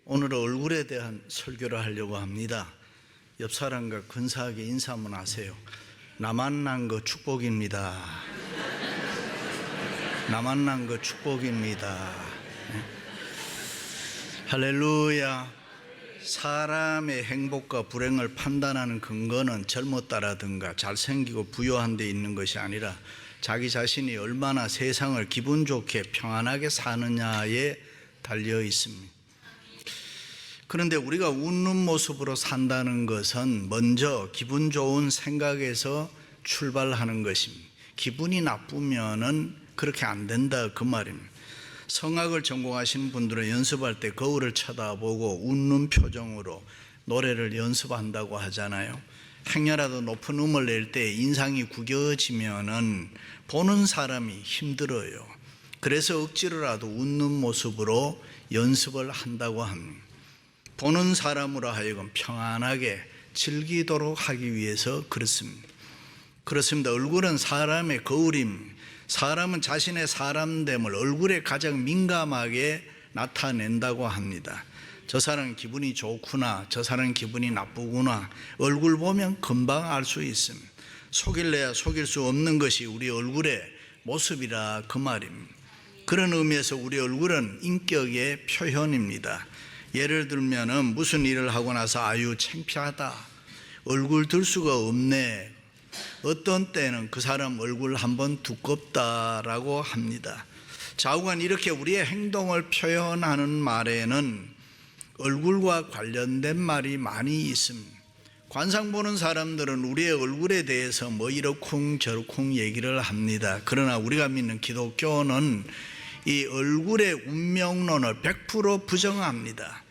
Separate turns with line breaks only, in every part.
오늘은 얼굴에 대한 설교를 하려고 합니다. 옆 사람과 근사하게 인사 한번 하세요. 나 만난 거 축복입니다. 나 만난 거 축복입니다. 할렐루야. 사람의 행복과 불행을 판단하는 근거는 젊었다라든가 잘생기고 부유한 데 있는 것이 아니라 자기 자신이 얼마나 세상을 기분 좋게 평안하게 사느냐에 달려 있습니다. 그런데 우리가 웃는 모습으로 산다는 것은 먼저 기분 좋은 생각에서 출발하는 것입니다. 기분이 나쁘면은 그렇게 안 된다 그 말입니다. 성악을 전공하시는 분들은 연습할 때 거울을 쳐다보고 웃는 표정으로 노래를 연습한다고 하잖아요. 행여라도 높은 음을 낼 때 인상이 구겨지면은 보는 사람이 힘들어요. 그래서 억지로라도 웃는 모습으로 연습을 한다고 합니다. 보는 사람으로 하여금 평안하게 즐기도록 하기 위해서 그렇습니다. 얼굴은 사람의 거울입니다. 사람은 자신의 사람됨을 얼굴에 가장 민감하게 나타낸다고 합니다. 저 사람 기분이 좋구나, 저 사람 기분이 나쁘구나, 얼굴 보면 금방 알 수 있습니다. 속일래야 속일 수 없는 것이 우리 얼굴의 모습이라 그 말입니다. 그런 의미에서 우리 얼굴은 인격의 표현입니다. 예를 들면은 무슨 일을 하고 나서 아유 창피하다, 얼굴 들 수가 없네, 어떤 때는 그 사람 얼굴 한번 두껍다라고 합니다. 좌우간 이렇게 우리의 행동을 표현하는 말에는 얼굴과 관련된 말이 많이 있습니다. 관상 보는 사람들은 우리의 얼굴에 대해서 뭐 이러쿵 저러쿵 얘기를 합니다. 그러나 우리가 믿는 기독교는 이 얼굴의 운명론을 100% 부정합니다.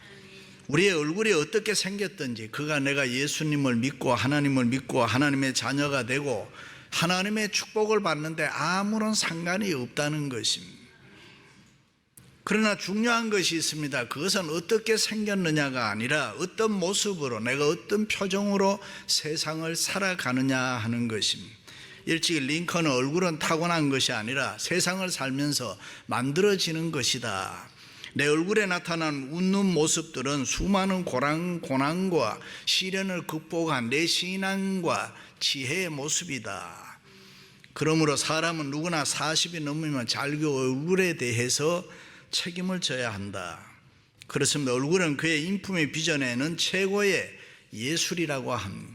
우리의 얼굴이 어떻게 생겼든지 그가 내가 예수님을 믿고 하나님을 믿고 하나님의 자녀가 되고 하나님의 축복을 받는데 아무런 상관이 없다는 것입니다. 그러나 중요한 것이 있습니다. 그것은 어떻게 생겼느냐가 아니라 어떤 모습으로 내가 어떤 표정으로 세상을 살아가느냐 하는 것입니다. 일찍이 링컨은 얼굴은 타고난 것이 아니라 세상을 살면서 만들어지는 것이다. 내 얼굴에 나타난 웃는 모습들은 수많은 고난과 시련을 극복한 내 신앙과 지혜의 모습이다. 그러므로 사람은 누구나 40이 넘으면 자기 얼굴에 대해서 책임을 져야 한다. 그렇습니다. 얼굴은 그의 인품의 빚어내는 최고의 예술이라고 합니다.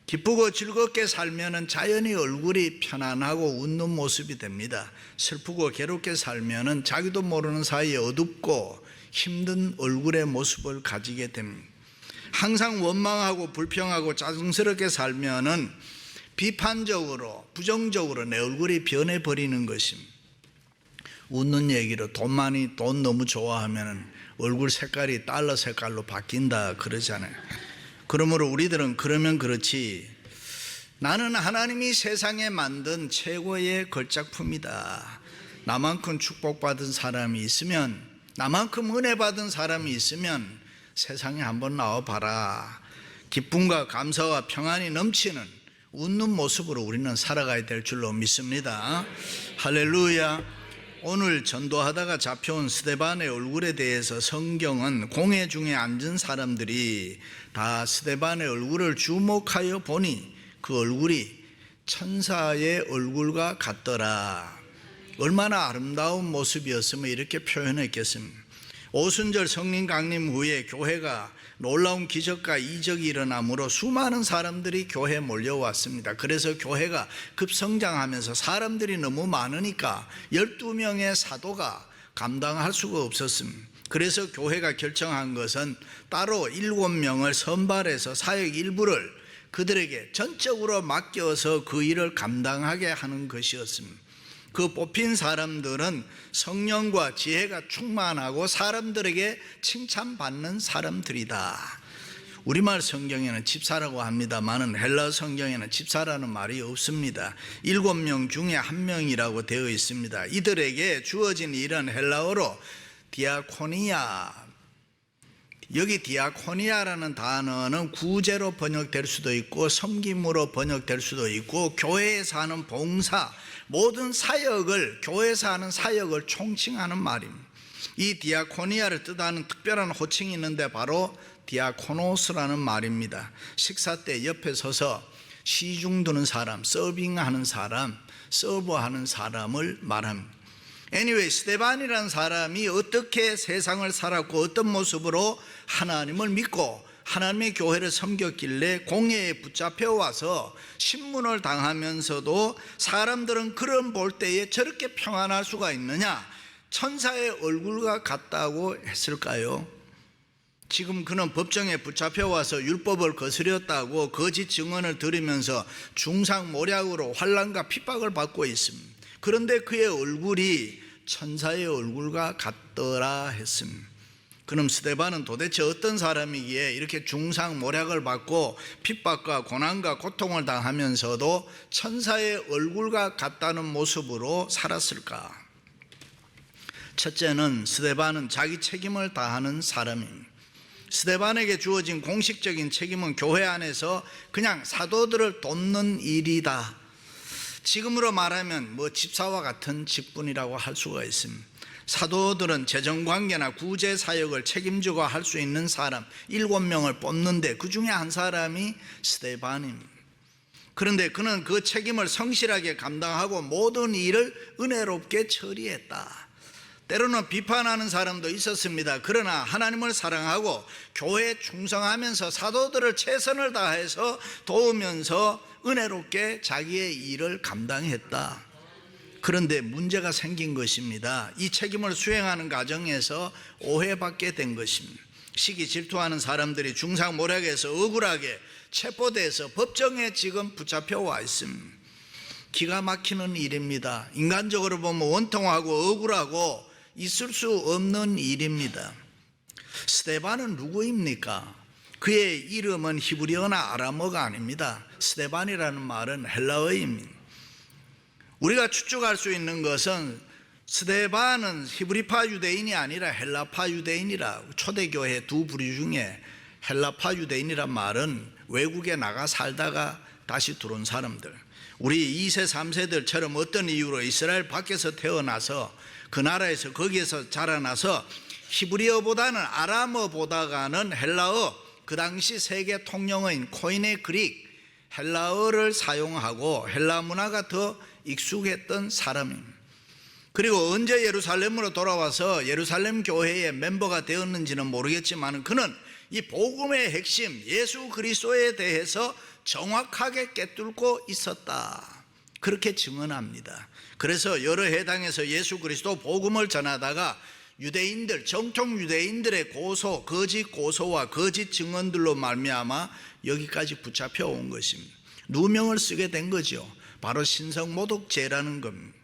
기쁘고 즐겁게 살면은 자연히 얼굴이 편안하고 웃는 모습이 됩니다. 슬프고 괴롭게 살면은 자기도 모르는 사이에 어둡고 힘든 얼굴의 모습을 가지게 됩니다. 항상 원망하고 불평하고 짜증스럽게 살면은 비판적으로 부정적으로 내 얼굴이 변해버리는 것입니다. 웃는 얘기로 돈 너무 좋아하면은 얼굴 색깔이 달러 색깔로 바뀐다 그러잖아요. 그러므로 우리들은 그러면 그렇지, 나는 하나님이 세상에 만든 최고의 걸작품이다. 나만큼 축복받은 사람이 있으면, 나만큼 은혜 받은 사람이 있으면 세상에 한번 나와봐라. 기쁨과 감사와 평안이 넘치는 웃는 모습으로 우리는 살아가야 될 줄로 믿습니다. 할렐루야. 오늘 전도하다가 잡혀온 스데반의 얼굴에 대해서 성경은 공회 중에 앉은 사람들이 다 스데반의 얼굴을 주목하여 보니 그 얼굴이 천사의 얼굴과 같더라. 얼마나 아름다운 모습이었으면 이렇게 표현했겠습니까? 오순절 성령 강림 후에 교회가 놀라운 기적과 이적이 일어나므로 수많은 사람들이 교회에 몰려왔습니다. 그래서 교회가 급성장하면서 사람들이 너무 많으니까 12명의 사도가 감당할 수가 없었습니다. 그래서 교회가 결정한 것은 따로 7명을 선발해서 사역 일부를 그들에게 전적으로 맡겨서 그 일을 감당하게 하는 것이었습니다. 그 뽑힌 사람들은 성령과 지혜가 충만하고 사람들에게 칭찬받는 사람들이다. 우리말 성경에는 집사라고 합니다만은 헬라 성경에는 집사라는 말이 없습니다. 7명 중에 1명이라고 되어 있습니다. 이들에게 주어진 일은 헬라어로 디아코니아, 여기 디아코니아라는 단어는 구제로 번역될 수도 있고 섬김으로 번역될 수도 있고 교회에서 하는 봉사, 모든 사역을, 교회에서 하는 사역을 총칭하는 말입니다. 이 디아코니아를 뜻하는 특별한 호칭이 있는데 바로 디아코노스라는 말입니다. 식사 때 옆에 서서 시중 두는 사람, 서빙하는 사람, 서버하는 사람을 말합니다. anyway, 스데반이라는 사람이 어떻게 세상을 살았고 어떤 모습으로 하나님을 믿고 하나님의 교회를 섬겼길래 공회에 붙잡혀 와서 신문을 당하면서도 사람들은 그런 볼 때에 저렇게 평안할 수가 있느냐, 천사의 얼굴과 같다고 했을까요? 지금 그는 법정에 붙잡혀 와서 율법을 거스렸다고 거짓 증언을 들으면서 중상모략으로 환난과 핍박을 받고 있습니다. 그런데 그의 얼굴이 천사의 얼굴과 같더라 했습니다. 그럼 스데반은 도대체 어떤 사람이기에 이렇게 중상모략을 받고 핍박과 고난과 고통을 당하면서도 천사의 얼굴과 같다는 모습으로 살았을까? 첫째는 스데반은 자기 책임을 다하는 사람입니다. 스데반에게 주어진 공식적인 책임은 교회 안에서 그냥 사도들을 돕는 일이다. 지금으로 말하면 집사와 같은 직분이라고 할 수가 있습니다. 사도들은 재정관계나 구제사역을 책임지고 할 수 있는 사람 7명을 뽑는데 그 중에 한 사람이 스데반입니다. 그런데 그는 그 책임을 성실하게 감당하고 모든 일을 은혜롭게 처리했다. 때로는 비판하는 사람도 있었습니다. 그러나 하나님을 사랑하고 교회에 충성하면서 사도들을 최선을 다해서 도우면서 은혜롭게 자기의 일을 감당했다. 그런데 문제가 생긴 것입니다. 이 책임을 수행하는 과정에서 오해받게 된 것입니다. 시기 질투하는 사람들이 중상모략에서 억울하게 체포돼서 법정에 지금 붙잡혀 와 있습니다. 기가 막히는 일입니다. 인간적으로 보면 원통하고 억울하고 있을 수 없는 일입니다. 스데반은 누구입니까? 그의 이름은 히브리어나 아람어가 아닙니다. 스데반이라는 말은 헬라어입니다. 우리가 추측할 수 있는 것은 스데반은 히브리파 유대인이 아니라 헬라파 유대인이라, 초대교회 두 부류 중에 헬라파 유대인이란 말은 외국에 나가 살다가 다시 들어온 사람들, 우리 2세 3세들처럼 어떤 이유로 이스라엘 밖에서 태어나서 그 나라에서 거기에서 자라나서 히브리어보다는 아람어보다가는 헬라어, 그 당시 세계 통용어인 코인의 그릭 헬라어를 사용하고 헬라 문화가 더 익숙했던 사람입니다. 그리고 언제 예루살렘으로 돌아와서 예루살렘 교회의 멤버가 되었는지는 모르겠지만 그는 이 복음의 핵심 예수 그리스도에 대해서 정확하게 꿰뚫고 있었다, 그렇게 증언합니다. 그래서 여러 해당에서 예수 그리스도 복음을 전하다가 유대인들, 정통 유대인들의 고소, 거짓 고소와 거짓 증언들로 말미암아 여기까지 붙잡혀 온 것입니다. 누명을 쓰게 된 거죠. 바로 신성모독죄라는 겁니다.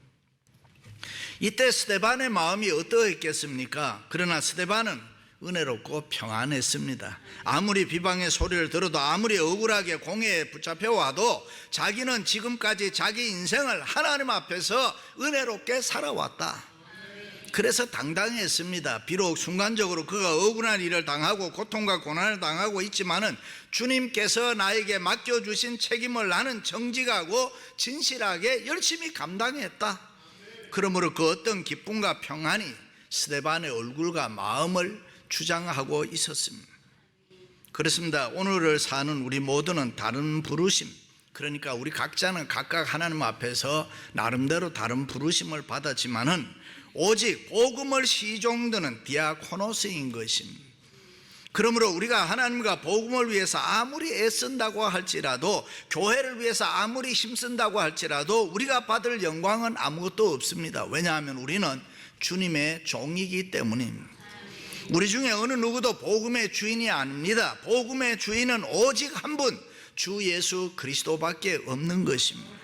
이때 스데반의 마음이 어떠했겠습니까? 그러나 스데반은 은혜롭고 평안했습니다. 아무리 비방의 소리를 들어도, 아무리 억울하게 공회에 붙잡혀 와도 자기는 지금까지 자기 인생을 하나님 앞에서 은혜롭게 살아왔다. 그래서 당당했습니다. 비록 순간적으로 그가 억울한 일을 당하고 고통과 고난을 당하고 있지만은 주님께서 나에게 맡겨주신 책임을 나는 정직하고 진실하게 열심히 감당했다. 그러므로 그 어떤 기쁨과 평안이 스데반의 얼굴과 마음을 주장하고 있었습니다. 그렇습니다. 오늘을 사는 우리 모두는 다른 부르심, 그러니까 우리 각자는 각각 하나님 앞에서 나름대로 다른 부르심을 받았지만은 오직 복음을 시종드는 디아코노스인 것입니다. 그러므로 우리가 하나님과 복음을 위해서 아무리 애쓴다고 할지라도, 교회를 위해서 아무리 힘쓴다고 할지라도 우리가 받을 영광은 아무것도 없습니다. 왜냐하면 우리는 주님의 종이기 때문입니다. 우리 중에 어느 누구도 복음의 주인이 아닙니다. 복음의 주인은 오직 한 분, 주 예수 그리스도밖에 없는 것입니다.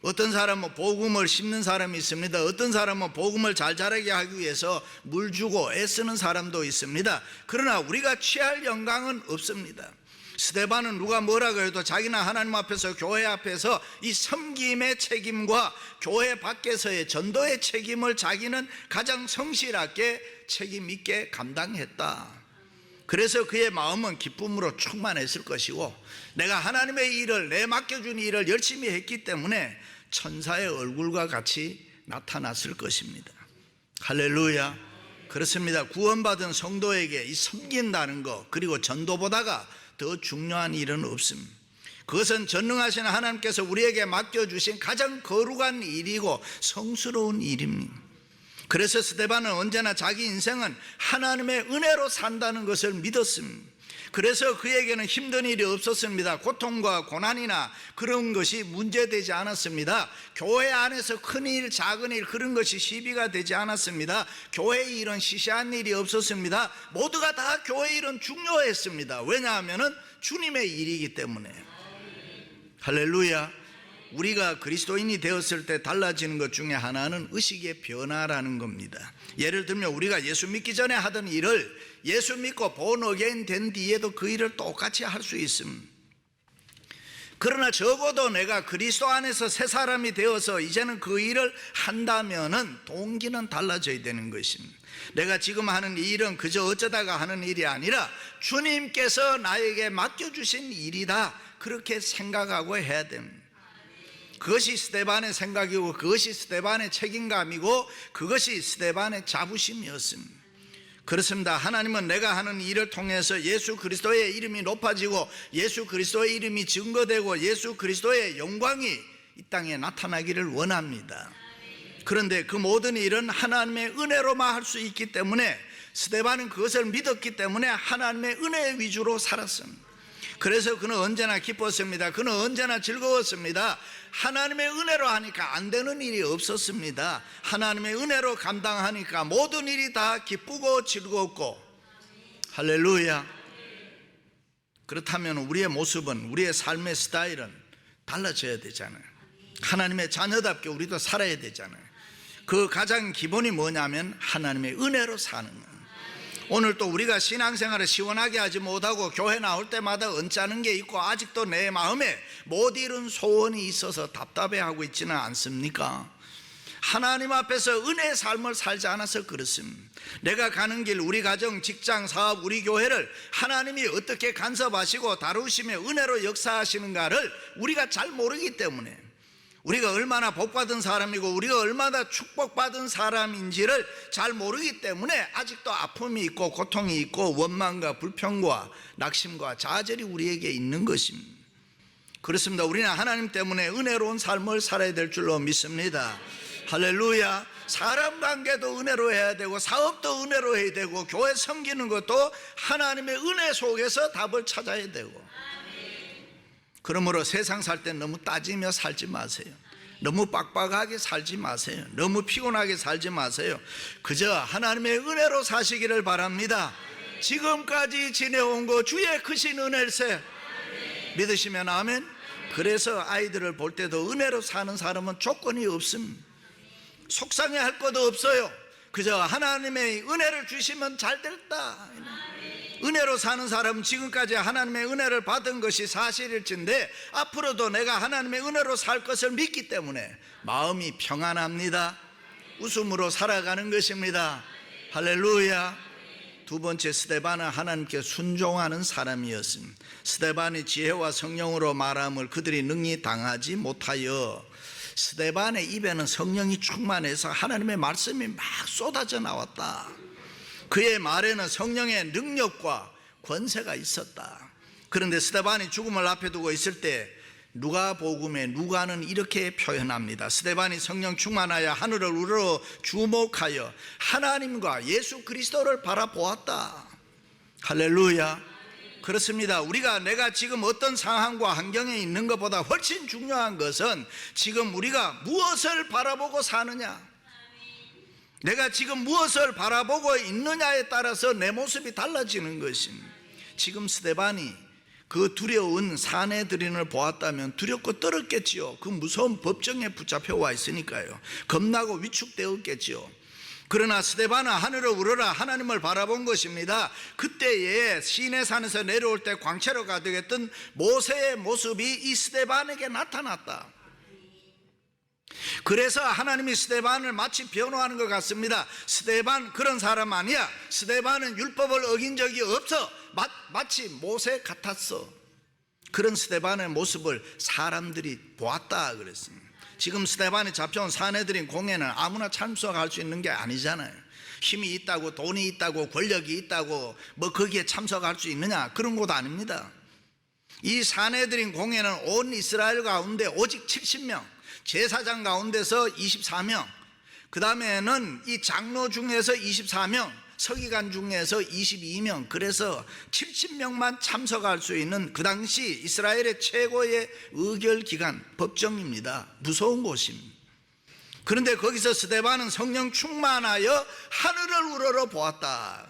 어떤 사람은 복음을 심는 사람이 있습니다. 어떤 사람은 복음을 잘 자라게 하기 위해서 물 주고 애쓰는 사람도 있습니다. 그러나 우리가 취할 영광은 없습니다. 스데반은 누가 뭐라고 해도 자기는 하나님 앞에서, 교회 앞에서 이 섬김의 책임과 교회 밖에서의 전도의 책임을 자기는 가장 성실하게 책임 있게 감당했다. 그래서 그의 마음은 기쁨으로 충만했을 것이고, 내가 하나님의 일을, 내 맡겨준 일을 열심히 했기 때문에 천사의 얼굴과 같이 나타났을 것입니다. 할렐루야. 그렇습니다. 구원받은 성도에게 이 섬긴다는 것, 그리고 전도보다가 더 중요한 일은 없습니다. 그것은 전능하신 하나님께서 우리에게 맡겨주신 가장 거룩한 일이고 성스러운 일입니다. 그래서 스데반은 언제나 자기 인생은 하나님의 은혜로 산다는 것을 믿었습니다. 그래서 그에게는 힘든 일이 없었습니다. 고통과 고난이나 그런 것이 문제되지 않았습니다. 교회 안에서 큰 일, 작은 일 그런 것이 시비가 되지 않았습니다. 교회 일은 시시한 일이 없었습니다. 모두가 다 교회 일은 중요했습니다. 왜냐하면 주님의 일이기 때문에. 할렐루야. 우리가 그리스도인이 되었을 때 달라지는 것 중에 하나는 의식의 변화라는 겁니다. 예를 들면 우리가 예수 믿기 전에 하던 일을 예수 믿고 본 어게인 된 뒤에도 그 일을 똑같이 할 수 있습니다. 그러나 적어도 내가 그리스도 안에서 새 사람이 되어서 이제는 그 일을 한다면은 동기는 달라져야 되는 것입니다. 내가 지금 하는 이 일은 그저 어쩌다가 하는 일이 아니라 주님께서 나에게 맡겨주신 일이다, 그렇게 생각하고 해야 됩니다. 그것이 스데반의 생각이고 그것이 스데반의 책임감이고 그것이 스데반의 자부심이었습니다. 그렇습니다. 하나님은 내가 하는 일을 통해서 예수 그리스도의 이름이 높아지고 예수 그리스도의 이름이 증거되고 예수 그리스도의 영광이 이 땅에 나타나기를 원합니다. 그런데 그 모든 일은 하나님의 은혜로만 할 수 있기 때문에 스데반은 그것을 믿었기 때문에 하나님의 은혜 위주로 살았습니다. 그래서 그는 언제나 기뻤습니다. 그는 언제나 즐거웠습니다. 하나님의 은혜로 하니까 안 되는 일이 없었습니다. 하나님의 은혜로 감당하니까 모든 일이 다 기쁘고 즐겁고. 할렐루야. 그렇다면 우리의 모습은, 우리의 삶의 스타일은 달라져야 되잖아요. 하나님의 자녀답게 우리도 살아야 되잖아요. 그 가장 기본이 뭐냐면 하나님의 은혜로 사는 거예요. 오늘 또 우리가 신앙생활을 시원하게 하지 못하고 교회 나올 때마다 언짢은 게 있고 아직도 내 마음에 못 이룬 소원이 있어서 답답해하고 있지는 않습니까? 하나님 앞에서 은혜의 삶을 살지 않아서 그렇습니다. 내가 가는 길, 우리 가정, 직장, 사업, 우리 교회를 하나님이 어떻게 간섭하시고 다루시며 은혜로 역사하시는가를 우리가 잘 모르기 때문에, 우리가 얼마나 복받은 사람이고 우리가 얼마나 축복받은 사람인지를 잘 모르기 때문에 아직도 아픔이 있고 고통이 있고 원망과 불평과 낙심과 좌절이 우리에게 있는 것입니다. 그렇습니다. 우리는 하나님 때문에 은혜로운 삶을 살아야 될 줄로 믿습니다. 할렐루야. 사람 관계도 은혜로 해야 되고 사업도 은혜로 해야 되고 교회 섬기는 것도 하나님의 은혜 속에서 답을 찾아야 되고. 그러므로 세상 살 때 너무 따지며 살지 마세요. 너무 빡빡하게 살지 마세요. 너무 피곤하게 살지 마세요. 그저 하나님의 은혜로 사시기를 바랍니다. 지금까지 지내온 거 주의 크신 은혜일세. 믿으시면 아멘. 그래서 아이들을 볼 때도 은혜로 사는 사람은 조건이 없습니다. 속상해할 것도 없어요. 그저 하나님의 은혜를 주시면 잘 됐다. 은혜로 사는 사람은 지금까지 하나님의 은혜를 받은 것이 사실일진데 앞으로도 내가 하나님의 은혜로 살 것을 믿기 때문에 마음이 평안합니다. 웃음으로 살아가는 것입니다. 할렐루야. 두 번째, 스데반은 하나님께 순종하는 사람이었습니다. 스데반이 지혜와 성령으로 말함을 그들이 능히 당하지 못하여. 스데반의 입에는 성령이 충만해서 하나님의 말씀이 막 쏟아져 나왔다. 그의 말에는 성령의 능력과 권세가 있었다. 그런데 스데반이 죽음을 앞에 두고 있을 때 누가복음에 누가는 이렇게 표현합니다. 스데반이 성령 충만하여 하늘을 우러러 주목하여 하나님과 예수 그리스도를 바라보았다. 할렐루야. 그렇습니다. 내가 지금 어떤 상황과 환경에 있는 것보다 훨씬 중요한 것은 지금 우리가 무엇을 바라보고 사느냐, 내가 지금 무엇을 바라보고 있느냐에 따라서 내 모습이 달라지는 것입니다. 지금 스데반이 그 두려운 사내들인을 보았다면 두렵고 떨었겠지요. 그 무서운 법정에 붙잡혀 와 있으니까요. 겁나고 위축되었겠지요. 그러나 스데반은 하늘을 우러러 하나님을 바라본 것입니다. 그때에 시내산에서 내려올 때 광채로 가득했던 모세의 모습이 이 스데반에게 나타났다. 그래서 하나님이 스데반을 마치 변호하는 것 같습니다. 스데반 그런 사람 아니야. 스데반은 율법을 어긴 적이 없어. 마치 모세 같았어. 그런 스데반의 모습을 사람들이 보았다 그랬습니다. 지금 스데반이 잡혀온 사내들인 공회는 아무나 참석할 수 있는 게 아니잖아요. 힘이 있다고 돈이 있다고 권력이 있다고 뭐 거기에 참석할 수 있느냐, 그런 곳 아닙니다. 이 사내들인 공회는 온 이스라엘 가운데 오직 70명, 제사장 가운데서 24명, 그 다음에는 이 장로 중에서 24명, 서기관 중에서 22명, 그래서 70명만 참석할 수 있는 그 당시 이스라엘의 최고의 의결기관, 법정입니다. 무서운 곳입니다. 그런데 거기서 스데반은 성령 충만하여 하늘을 우러러 보았다.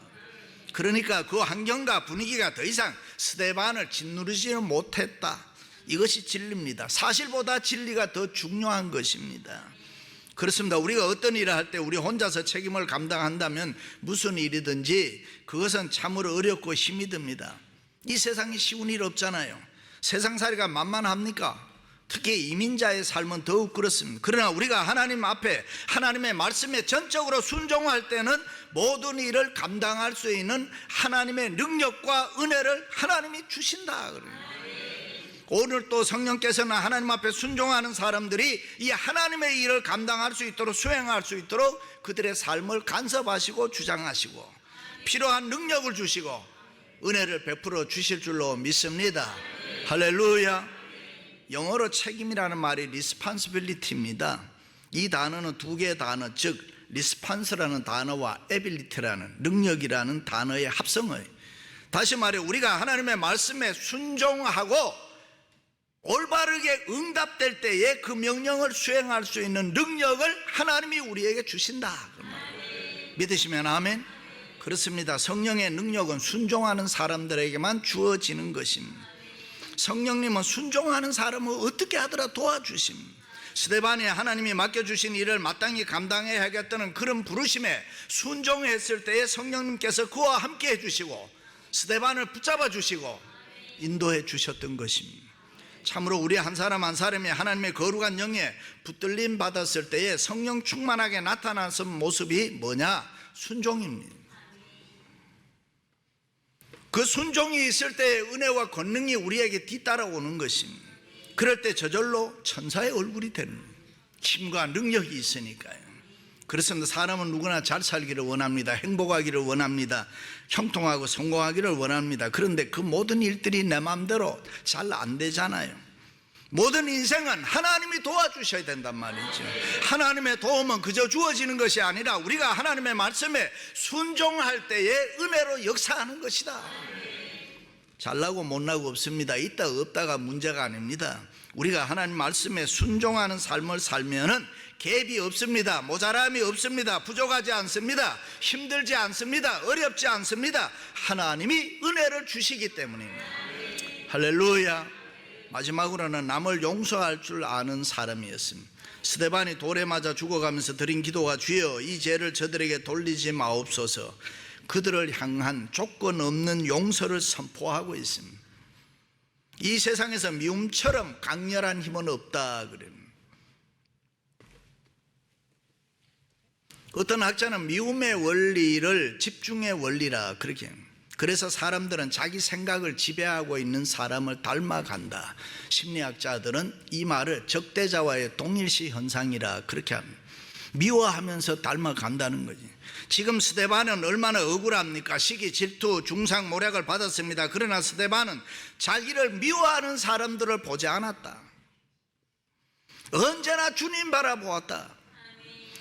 그러니까 그 환경과 분위기가 더 이상 스데반을 짓누르지는 못했다. 이것이 진리입니다. 사실보다 진리가 더 중요한 것입니다. 그렇습니다. 우리가 어떤 일을 할 때 우리 혼자서 책임을 감당한다면 무슨 일이든지 그것은 참으로 어렵고 힘이 듭니다. 이 세상이 쉬운 일 없잖아요. 세상살이가 만만합니까? 특히 이민자의 삶은 더욱 그렇습니다. 그러나 우리가 하나님 앞에 하나님의 말씀에 전적으로 순종할 때는 모든 일을 감당할 수 있는 하나님의 능력과 은혜를 하나님이 주신다. 오늘 또 성령께서는 하나님 앞에 순종하는 사람들이 이 하나님의 일을 감당할 수 있도록, 수행할 수 있도록 그들의 삶을 간섭하시고 주장하시고 필요한 능력을 주시고 은혜를 베풀어 주실 줄로 믿습니다. 할렐루야. 영어로 책임이라는 말이 responsibility입니다. 이 단어는 두 개의 단어, 즉 response라는 단어와 ability라는 능력이라는 단어의 합성어예요. 다시 말해 우리가 하나님의 말씀에 순종하고 올바르게 응답될 때에 그 명령을 수행할 수 있는 능력을 하나님이 우리에게 주신다. 믿으시면 아멘. 그렇습니다. 성령의 능력은 순종하는 사람들에게만 주어지는 것입니다. 성령님은 순종하는 사람을 어떻게 하더라 도와주십니다. 스데반이 하나님이 맡겨주신 일을 마땅히 감당해야겠다는 그런 부르심에 순종했을 때에 성령님께서 그와 함께 해주시고 스데반을 붙잡아 주시고 인도해 주셨던 것입니다. 참으로 우리 한 사람 한 사람이 하나님의 거룩한 영에 붙들림 받았을 때에 성령 충만하게 나타나는 모습이 뭐냐? 순종입니다. 그 순종이 있을 때 은혜와 권능이 우리에게 뒤따라오는 것입니다. 그럴 때 저절로 천사의 얼굴이 되는 거예요. 힘과 능력이 있으니까요. 그렇습니다. 사람은 누구나 잘 살기를 원합니다. 행복하기를 원합니다. 형통하고 성공하기를 원합니다. 그런데 그 모든 일들이 내 마음대로 잘 안 되잖아요. 모든 인생은 하나님이 도와주셔야 된단 말이죠. 하나님의 도움은 그저 주어지는 것이 아니라 우리가 하나님의 말씀에 순종할 때에 은혜로 역사하는 것이다. 잘나고 못나고 없습니다. 있다 없다가 문제가 아닙니다. 우리가 하나님 말씀에 순종하는 삶을 살면은 갭이 없습니다. 모자람이 없습니다. 부족하지 않습니다. 힘들지 않습니다. 어렵지 않습니다. 하나님이 은혜를 주시기 때문입니다. 할렐루야. 마지막으로는 남을 용서할 줄 아는 사람이었습니다. 스데반이 돌에 맞아 죽어가면서 드린 기도가 주여 이 죄를 저들에게 돌리지 마옵소서. 그들을 향한 조건 없는 용서를 선포하고 있습니다. 이 세상에서 미움처럼 강렬한 힘은 없다 그래요. 어떤 학자는 미움의 원리를 집중의 원리라 그렇게 합니다. 그래서 사람들은 자기 생각을 지배하고 있는 사람을 닮아간다. 심리학자들은 이 말을 적대자와의 동일시 현상이라 그렇게 합니다. 미워하면서 닮아간다는 거지. 지금 스데반은 얼마나 억울합니까? 시기, 질투, 중상, 모략을 받았습니다. 그러나 스데반은 자기를 미워하는 사람들을 보지 않았다. 언제나 주님 바라보았다.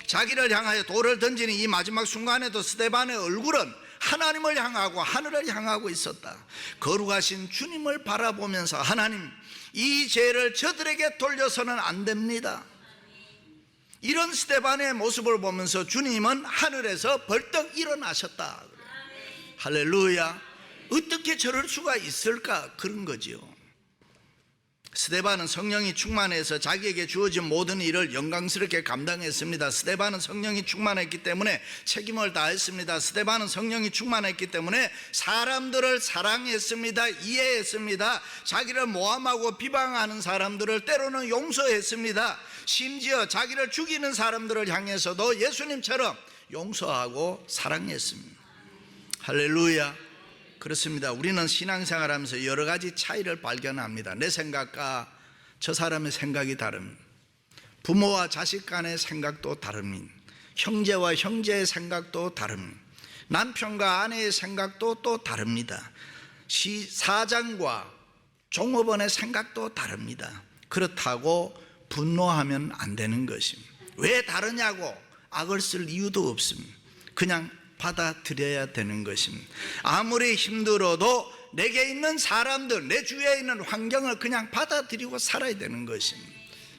자기를 향하여 돌을 던지는 이 마지막 순간에도 스데반의 얼굴은 하나님을 향하고 하늘을 향하고 있었다. 거룩하신 주님을 바라보면서 하나님, 이 죄를 저들에게 돌려서는 안 됩니다. 이런 스데반의 모습을 보면서 주님은 하늘에서 벌떡 일어나셨다. 할렐루야. 어떻게 저럴 수가 있을까? 그런 거지요. 스데반은 성령이 충만해서 자기에게 주어진 모든 일을 영광스럽게 감당했습니다. 스데반은 성령이 충만했기 때문에 책임을 다했습니다. 스데반은 성령이 충만했기 때문에 사람들을 사랑했습니다. 이해했습니다. 자기를 모함하고 비방하는 사람들을 때로는 용서했습니다. 심지어 자기를 죽이는 사람들을 향해서도 예수님처럼 용서하고 사랑했습니다. 할렐루야. 그렇습니다. 우리는 신앙생활하면서 여러 가지 차이를 발견합니다. 내 생각과 저 사람의 생각이 다릅니다. 부모와 자식 간의 생각도 다릅니다. 형제와 형제의 생각도 다릅니다. 남편과 아내의 생각도 또 다릅니다. 사장과 종업원의 생각도 다릅니다. 그렇다고 분노하면 안 되는 것입니다. 왜 다르냐고 악을 쓸 이유도 없습니다. 그냥 받아들여야 되는 것입니다. 아무리 힘들어도 내게 있는 사람들, 내 주위에 있는 환경을 그냥 받아들이고 살아야 되는 것입니다.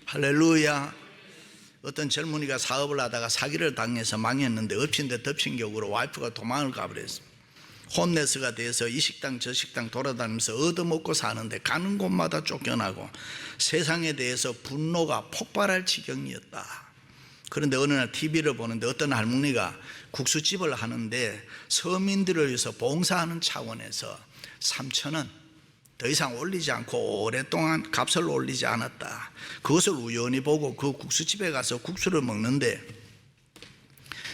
할렐루야. 어떤 젊은이가 사업을 하다가 사기를 당해서 망했는데 엎친 데 덮친 격으로 와이프가 도망을 가버렸습니다. 홈레스가 돼서 이 식당 저 식당 돌아다니면서 얻어먹고 사는데 가는 곳마다 쫓겨나고 세상에 대해서 분노가 폭발할 지경이었다. 그런데 어느 날 TV를 보는데 어떤 할머니가 국수집을 하는데 서민들을 위해서 봉사하는 차원에서 3,000원 더 이상 올리지 않고 오랫동안 값을 올리지 않았다. 그것을 우연히 보고 그 국수집에 가서 국수를 먹는데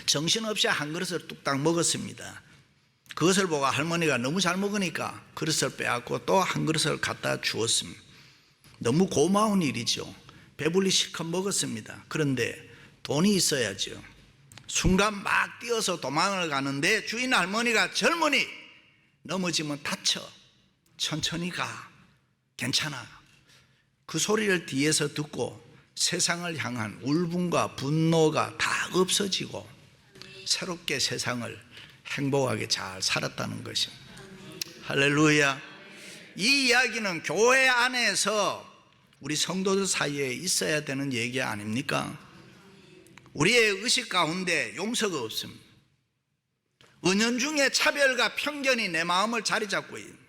정신없이 한 그릇을 뚝딱 먹었습니다. 그것을 보고 할머니가 너무 잘 먹으니까 그릇을 빼앗고 또 한 그릇을 갖다 주었습니다. 너무 고마운 일이죠. 배불리 실컷 먹었습니다. 그런데 돈이 있어야죠. 순간 막 뛰어서 도망을 가는데 주인 할머니가 젊은이 넘어지면 다쳐. 천천히 가. 괜찮아. 그 소리를 뒤에서 듣고 세상을 향한 울분과 분노가 다 없어지고 새롭게 세상을 행복하게 잘 살았다는 것입니다. 할렐루야. 이 이야기는 교회 안에서 우리 성도들 사이에 있어야 되는 얘기 아닙니까? 우리의 의식 가운데 용서가 없습니다. 은연중에 차별과 편견이 내 마음을 자리 잡고 있습니다.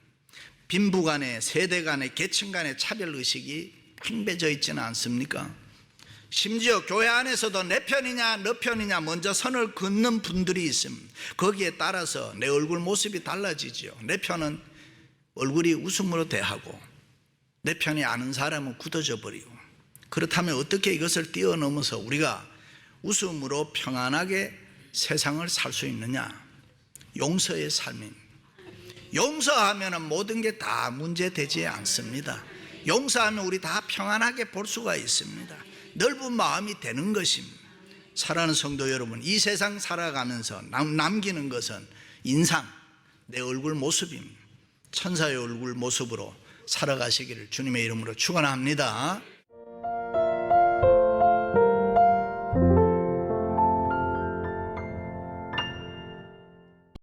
빈부 간에 세대 간에 계층 간의 차별의식이 팽배져 있지는 않습니까? 심지어 교회 안에서도 내 편이냐 너 편이냐 먼저 선을 긋는 분들이 있습니다. 거기에 따라서 내 얼굴 모습이 달라지죠. 내 편은 얼굴이 웃음으로 대하고 내 편이 아는 사람은 굳어져 버리고. 그렇다면 어떻게 이것을 뛰어넘어서 우리가 웃음으로 평안하게 세상을 살 수 있느냐? 용서의 삶입니다. 용서하면 모든 게 다 문제되지 않습니다. 용서하면 우리 다 평안하게 볼 수가 있습니다. 넓은 마음이 되는 것입니다. 사랑하는 성도 여러분, 이 세상 살아가면서 남기는 것은 인상, 내 얼굴 모습입니다. 천사의 얼굴 모습으로 살아가시기를 주님의 이름으로 축원합니다.